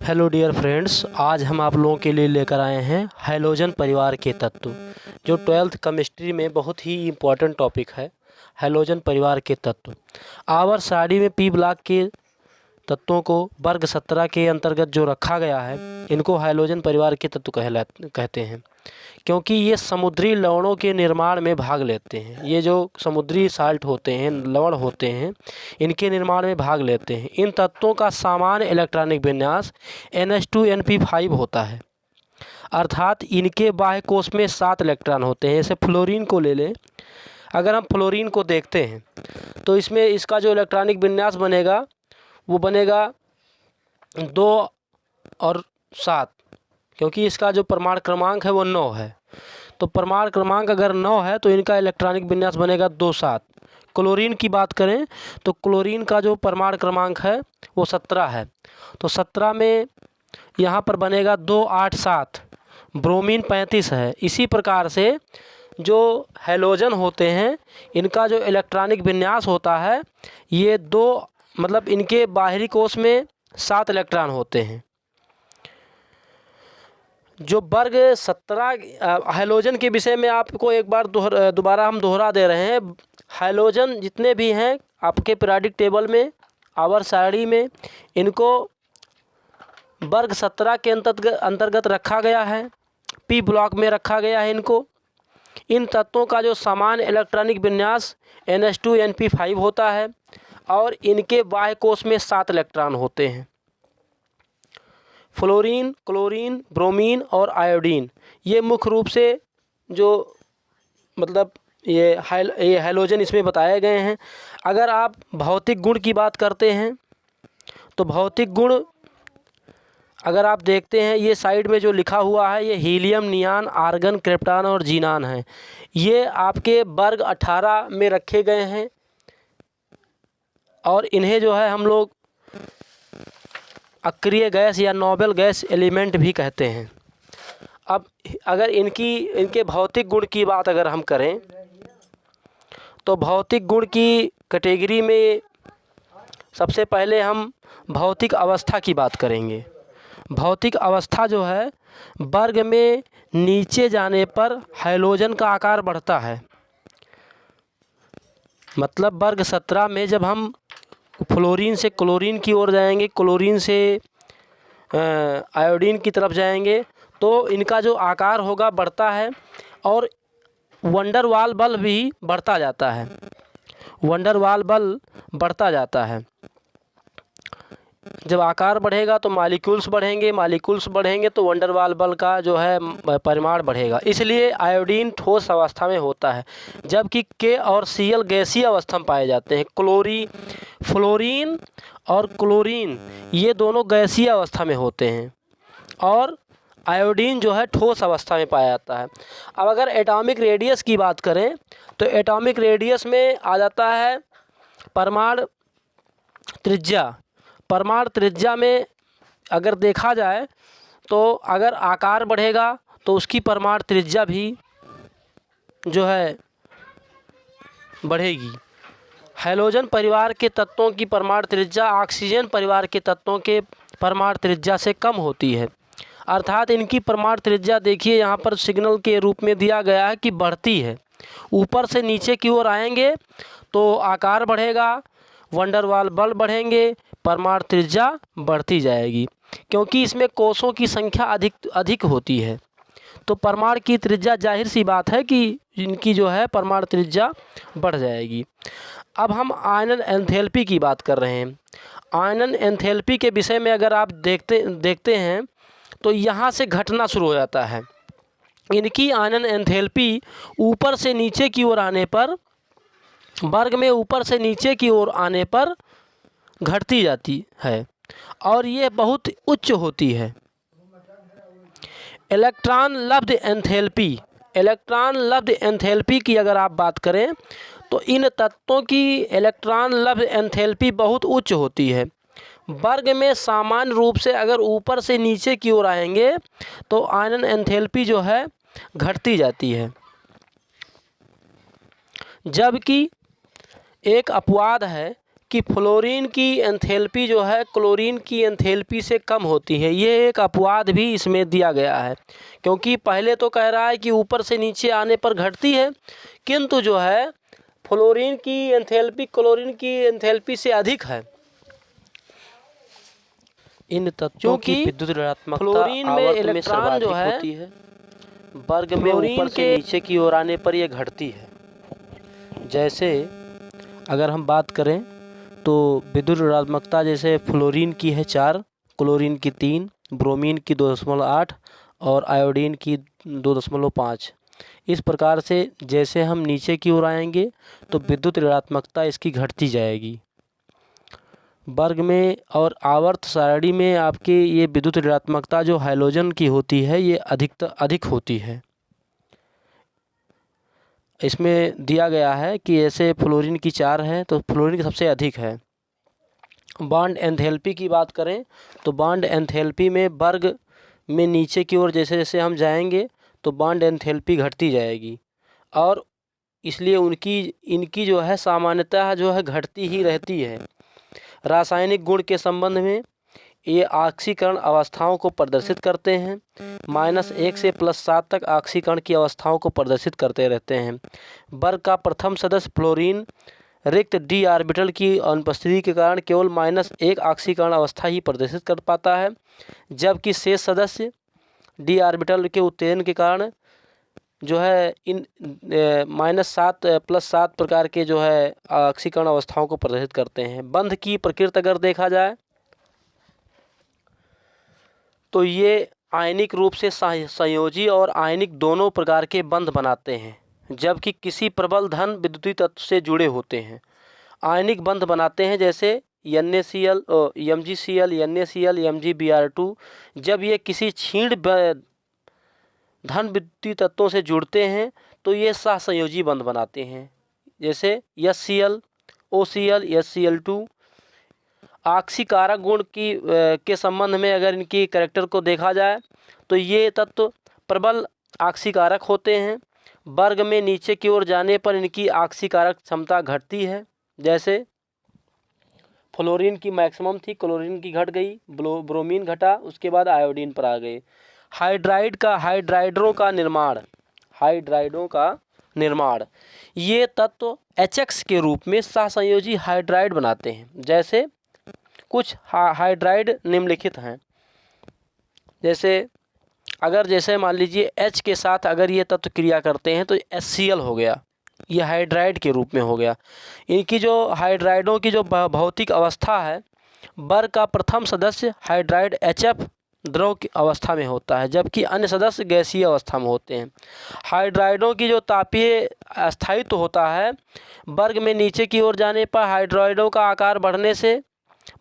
Hello dear friends, आज हम आप लोगों के लिए लेकर आए हैं हैलोजन परिवार के तत्व, जो 12th केमिस्ट्री में बहुत ही इम्पोर्टेंट टॉपिक है। हैलोजन परिवार के तत्व आवर सारणी में पी ब्लॉक के तत्वों को वर्ग 17 के अंतर्गत जो रखा गया है, इनको हैलोजन परिवार के तत्व कहते हैं, क्योंकि ये समुद्री लवणों के निर्माण में भाग लेते हैं। ये जो समुद्री साल्ट होते हैं, लवण होते हैं, इनके निर्माण में भाग लेते हैं। इन तत्वों का सामान्य इलेक्ट्रॉनिक विन्यास NH2NP5 होता है, अर्थात इनके बाह्य कोश में 7 इलेक्ट्रॉन होते हैं। जैसे फ्लोरीन को ले लें, अगर हम फ्लोरीन को देखते हैं तो इसमें इसका जो इलेक्ट्रॉनिक विन्यास बनेगा वो बनेगा 2 और 7, क्योंकि इसका जो परमाणु क्रमांक है वो 9 है। तो परमाणु क्रमांक अगर 9 है तो इनका इलेक्ट्रॉनिक विन्यास बनेगा 2 7। क्लोरीन की बात करें तो क्लोरीन का जो परमाणु क्रमांक है वो 17 है, तो 17 में यहाँ पर बनेगा 2 8 7। ब्रोमीन 35 है। इसी प्रकार से जो हैलोजन होते हैं, इनका जो इलेक्ट्रॉनिक विन्यास होता है ये 2, मतलब इनके बाहरी कोश में 7 इलेक्ट्रॉन होते हैं। जो वर्ग 17 हैलोजन के विषय में आपको एक बार दोबारा हम दोहरा दे रहे हैं। हैलोजन जितने भी हैं आपके पीरियोडिक टेबल में, आवर सारणी में, इनको वर्ग 17 के अंतर्गत रखा गया है, पी ब्लॉक में रखा गया है इनको। इन तत्वों का जो सामान्य इलेक्ट्रॉनिक विन्यास NH2NP5 होता है और इनके बाह्य कोश में 7 इलेक्ट्रॉन होते हैं। फ्लोरीन, क्लोरीन, ब्रोमीन और आयोडीन, ये मुख्य रूप से जो मतलब ये हैलोजन इसमें बताए गए हैं। अगर आप भौतिक गुण की बात करते हैं तो भौतिक गुण अगर आप देखते हैं, ये साइड में जो लिखा हुआ है ये हीलियम, नियान, आर्गन, क्रिप्टॉन और जीनान है। ये आपके वर्ग 18 में रखे गए हैं और इन्हें जो है हम लोग अक्रिय गैस या नोबल गैस एलिमेंट भी कहते हैं। अब अगर इनके भौतिक गुण की बात अगर हम करें तो भौतिक गुण की कैटेगरी में सबसे पहले हम भौतिक अवस्था की बात करेंगे। भौतिक अवस्था जो है, वर्ग में नीचे जाने पर हैलोजन का आकार बढ़ता है। मतलब वर्ग 17 में जब हम फ्लोरीन से क्लोरीन की ओर जाएंगे, क्लोरीन से आयोडीन की तरफ जाएंगे, तो इनका जो आकार होगा बढ़ता है और वंडरवाल बल भी बढ़ता जाता है। वंडरवाल बल बढ़ता जाता है। जब आकार बढ़ेगा तो मॉलिक्यूल्स बढ़ेंगे, मॉलिक्यूल्स बढ़ेंगे तो वंडरवाल बल का जो है परिमाण बढ़ेगा। इसलिए आयोडीन ठोस अवस्था में होता है, जबकि के और Cl गैसीय अवस्था में पाए जाते हैं। फ्लोरीन और क्लोरीन ये दोनों गैसीय अवस्था में होते हैं और आयोडीन जो है ठोस अवस्था में पाया जाता है। अब अगर एटॉमिक रेडियस की बात करें तो एटॉमिक रेडियस में आ जाता है परमाणु त्रिज्या। परमाणु त्रिज्या में अगर देखा जाए तो अगर आकार बढ़ेगा तो उसकी परमाणु त्रिज्या भी जो है बढ़ेगी। हैलोजन परिवार के तत्वों की परमाणु त्रिज्या ऑक्सीजन परिवार के तत्वों के परमाणु त्रिज्या से कम होती है, अर्थात इनकी परमाणु त्रिज्या देखिए यहाँ पर सिग्नल के रूप में दिया गया है कि बढ़ती है। ऊपर से नीचे की ओर आएंगे तो आकार बढ़ेगा, वंडरवाल बल बढ़ेंगे, परमाणु त्रिज्या बढ़ती जाएगी, क्योंकि इसमें कोषों की संख्या अधिक होती है। तो परमाणु की त्रिज्या, जाहिर सी बात है कि इनकी जो है परमाणु त्रिज्या बढ़ जाएगी। अब हम आयनन एंथैल्पी की बात कर रहे हैं। आयनन एंथैल्पी के विषय में अगर आप देखते हैं तो यहाँ से घटना शुरू हो जाता है। इनकी आयनन एंथैल्पी ऊपर से नीचे की ओर आने पर, वर्ग में ऊपर से नीचे की ओर आने पर घटती जाती है और ये बहुत उच्च होती है। इलेक्ट्रॉन लब्ध एंथैल्पी की अगर आप बात करें तो इन तत्वों की इलेक्ट्रॉन लब्ध एंथैल्पी बहुत उच्च होती है। वर्ग में सामान्य रूप से अगर ऊपर से नीचे की ओर आएंगे तो आयनन एंथैल्पी जो है घटती जाती है, जबकि एक अपवाद है कि फ्लोरीन की एंथैल्पी जो है क्लोरीन की एंथैल्पी से कम होती है। ये एक अपवाद भी इसमें दिया गया है, क्योंकि पहले तो कह रहा है कि ऊपर से नीचे आने पर घटती है, किंतु जो है फ्लोरीन की एंथैल्पी क्लोरीन की एंथैल्पी से अधिक है। इन तत्वों की विद्युत ऋणात्मकता फ्लोरीन में इलेक्ट्रॉन जो है होती है, वर्ग में ऊपर से नीचे की ओर आने पर यह घटती है। जैसे अगर हम बात करें तो विद्युत ऋणात्मकता जैसे फ्लोरीन की है 4, क्लोरीन की 3, ब्रोमीन की 2.8 और आयोडीन की 2.5। इस प्रकार से जैसे हम नीचे की ओर आएंगे तो विद्युत ऋणात्मकता इसकी घटती जाएगी। वर्ग में और आवर्त सारणी में आपके ये विद्युत ऋणात्मकता जो हैलोजन की होती है ये अधिक होती है। इसमें दिया गया है कि ऐसे फ्लोरीन की 4 है तो फ्लोरीन की सबसे अधिक है। बॉन्ड एंथैल्पी की बात करें तो बॉन्ड एंथैल्पी में वर्ग में नीचे की ओर जैसे जैसे हम जाएंगे तो बॉन्ड एंथैल्पी घटती जाएगी, और इसलिए इनकी जो है सामान्यतः जो है घटती ही रहती है। रासायनिक गुण के संबंध में ये ऑक्सीकरण अवस्थाओं को प्रदर्शित करते हैं। -1 से +7 तक ऑक्सीकरण की अवस्थाओं को प्रदर्शित करते रहते हैं। वर्ग का प्रथम सदस्य फ्लोरीन रिक्त डी ऑर्बिटल की अनुपस्थिति के कारण केवल -1 ऑक्सीकरण अवस्था ही प्रदर्शित कर पाता है, जबकि शेष सदस्य डी ऑर्बिटल के उत्तेजन के कारण जो है इन -7 +7 प्रकार के जो है ऑक्सीकरण अवस्थाओं को प्रदर्शित करते हैं। बंध की प्रकृति अगर देखा जाए तो ये आयनिक रूप से संयोजी और आयनिक दोनों प्रकार के बंध बनाते हैं, जबकि किसी प्रबल धन विद्युतीय तत्व से जुड़े होते हैं। आयनिक बंध बनाते हैं जैसे NaCl, MgCl, NaCl, MgBr2। जब ये किसी क्षीण धन विद्युतीय तत्वों से जुड़ते हैं तो ये सहसंयोजी बंध बनाते हैं, जैसे HCl, OCl, HCl2। ऑक्सीकारक गुण के संबंध में अगर इनकी कैरेक्टर को देखा जाए तो ये तत्व प्रबल ऑक्सीकारक होते हैं। वर्ग में नीचे की ओर जाने पर इनकी ऑक्सीकारक क्षमता घटती है। जैसे फ्लोरीन की मैक्सिमम थी, क्लोरीन की घट गई, ब्रोमीन घटा, उसके बाद आयोडीन पर आ गए। हाइड्राइडों का निर्माण ये तत्व HX के रूप में सहसंयोजी हाइड्राइड बनाते हैं। जैसे कुछ हाइड्राइड निम्नलिखित हैं, जैसे मान लीजिए H के साथ अगर ये तत्व क्रिया करते हैं तो HCl हो गया, ये हाइड्राइड के रूप में हो गया। इनकी जो हाइड्राइडों की जो भौतिक अवस्था है, वर्ग का प्रथम सदस्य हाइड्राइड HF द्रव की अवस्था में होता है, जबकि अन्य सदस्य गैसीय अवस्था में होते हैं। हाइड्राइडों की जो तापीय स्थायित्व होता है, वर्ग में नीचे की ओर जाने पर हाइड्राइडों का आकार बढ़ने से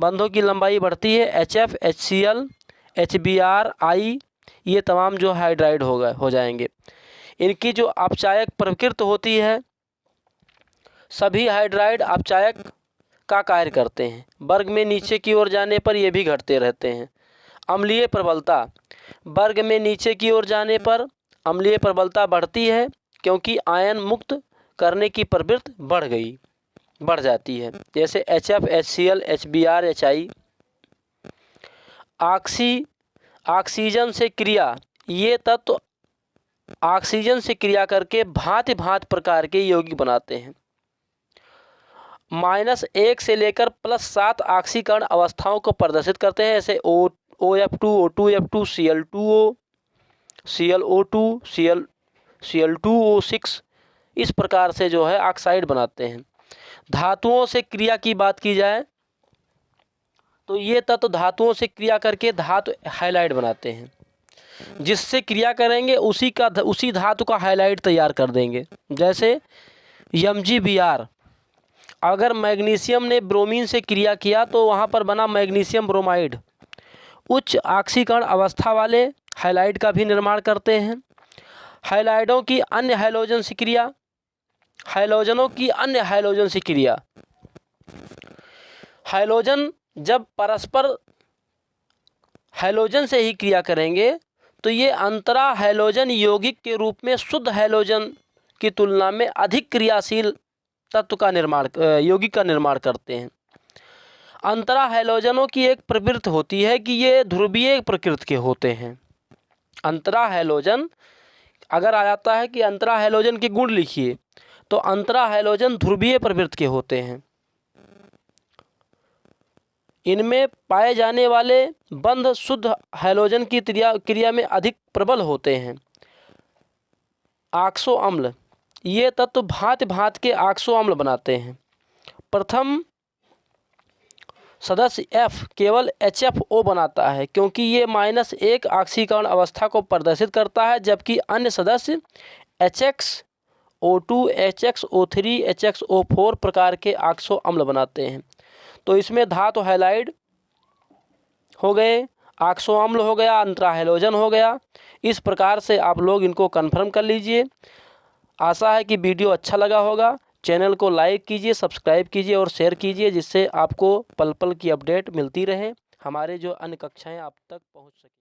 बंधों की लंबाई बढ़ती है। HF, HCl, HBr, I ये तमाम जो हाइड्राइड हो जाएंगे। इनकी जो अपचायक प्रकृति होती है, सभी हाइड्राइड अपचायक का कार्य करते हैं। वर्ग में नीचे की ओर जाने पर ये भी घटते रहते हैं। अम्लीय प्रबलता, वर्ग में नीचे की ओर जाने पर अम्लीय प्रबलता बढ़ती है, क्योंकि आयन मुक्त करने की प्रवृत्ति बढ़ जाती है। जैसे HF, HCl, HBr, HI। Oxygen से क्रिया, ये तत्व ऑक्सीजन से क्रिया करके भांति प्रकार के यौगिक बनाते हैं। -1 से लेकर +7 ऑक्सीकरण अवस्थाओं को प्रदर्शित करते हैं, जैसे OF2, O2F2, Cl2O, ClO2, Cl2O6। इस प्रकार से जो है ऑक्साइड बनाते हैं। धातुओं से क्रिया की बात की जाए तो ये तत्व धातुओं से क्रिया करके धातु हाइलाइड बनाते हैं। जिससे क्रिया करेंगे उसी धातु का हाइलाइड तैयार कर देंगे। जैसे MgBr, अगर मैग्नीशियम ने ब्रोमीन से क्रिया किया तो वहाँ पर बना मैग्नीशियम ब्रोमाइड। उच्च ऑक्सीकरण अवस्था वाले हाइलाइड का भी निर्माण करते हैं। हाइलाइडों की अन्य हैलोजन से क्रिया, हैलोजनों की अन्य हैलोजन से क्रिया। हैलोजन जब परस्पर हैलोजन से ही क्रिया करेंगे तो ये अंतरा हैलोजन यौगिक के रूप में शुद्ध हैलोजन की तुलना में अधिक क्रियाशील तत्व का निर्माण, यौगिक का निर्माण करते हैं। अंतरा हैलोजनों की एक प्रवृत्ति होती है कि ये ध्रुवीय प्रकृति के होते हैं। अंतरा हैलोजन अगर आ जाता है कि अंतरा हैलोजन के गुण लिखिए, तो अंतरा हैलोजन ध्रुवीय प्रवृत्ति के होते हैं। इनमें पाए जाने वाले बंध शुद्ध हैलोजन की क्रिया में अधिक प्रबल होते हैं। ऑक्सो अम्ल, ये तत्व भांति भांति के ऑक्सो अम्ल बनाते हैं। प्रथम सदस्य F केवल HFO बनाता है, क्योंकि ये -1 ऑक्सीकरण अवस्था को प्रदर्शित करता है, जबकि अन्य सदस्य HXO2, HXO3, HXO4 प्रकार के ऑक्सो अम्ल बनाते हैं। तो इसमें धातु हैलाइड हो गए, ऑक्सो अम्ल हो गया, अंतरा हैलोजन हो गया। इस प्रकार से आप लोग इनको कन्फर्म कर लीजिए। आशा है कि वीडियो अच्छा लगा होगा। चैनल को लाइक कीजिए, सब्सक्राइब कीजिए और शेयर कीजिए, जिससे आपको पल पल की अपडेट मिलती रहे, हमारे जो अन्य कक्षाएं आप तक पहुंच सके।